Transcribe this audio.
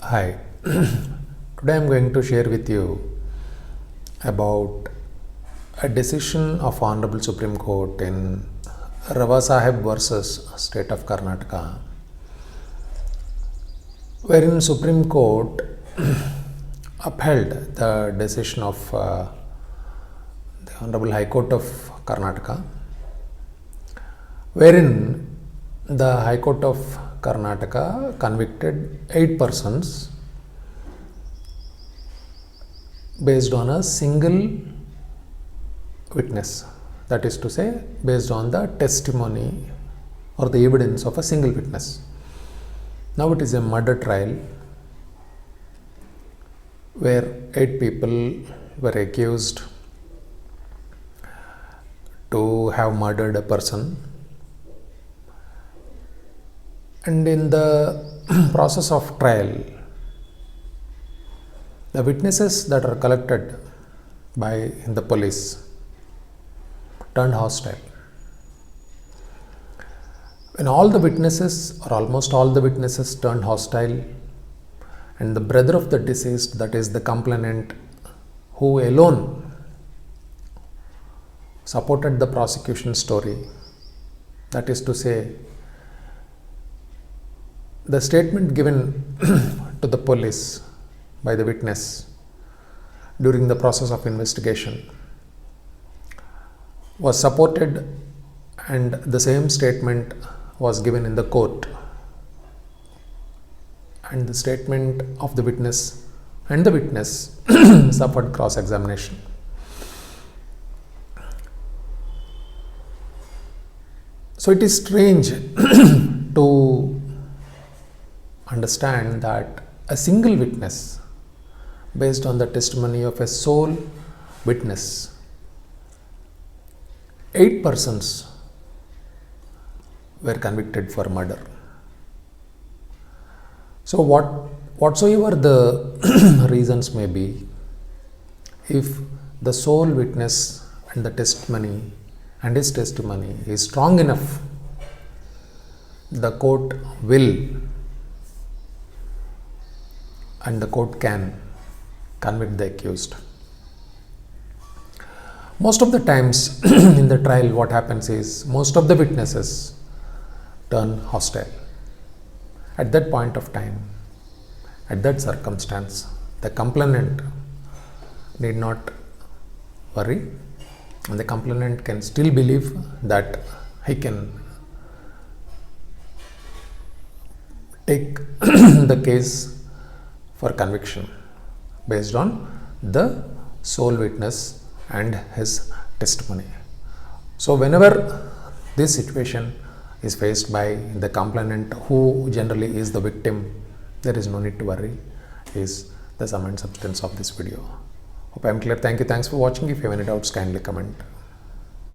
Hi, today I am going to share with you about a decision of Honorable Supreme Court in Rava Sahib versus State of Karnataka, wherein Supreme Court upheld the decision of the Honorable High Court of Karnataka, wherein the High Court of Karnataka convicted 8 persons based on a single witness, that is to say, based on the testimony or the evidence of a single witness. Now it is a murder trial where 8 people were accused to have murdered a person, and in the process of trial, the witnesses that are collected by the police turned hostile. When all the witnesses or almost all the witnesses turned hostile, and the brother of the deceased, that is the complainant, who alone supported the prosecution story, that is to say, the statement given to the police by the witness during the process of investigation was supported, and the same statement was given in the court, and the statement of the witness and the witness suffered cross-examination. So it is strange to understand that a single witness, based on the testimony of a sole witness, 8 persons were convicted for murder. So whatsoever the reasons may be, if the sole witness and the testimony and his testimony is strong enough, the court will and the court can convict the accused. Most of the times in the trial, what happens is most of the witnesses turn hostile. At that point of time, at that circumstance, the complainant need not worry, and the complainant can still believe that he can take the case for conviction based on the sole witness and his testimony. So whenever this situation is faced by the complainant, who generally is the victim, there is no need to worry, is the sum and substance of this video. Hope I am clear. Thank you. Thanks for watching. If you have any doubts, kindly comment.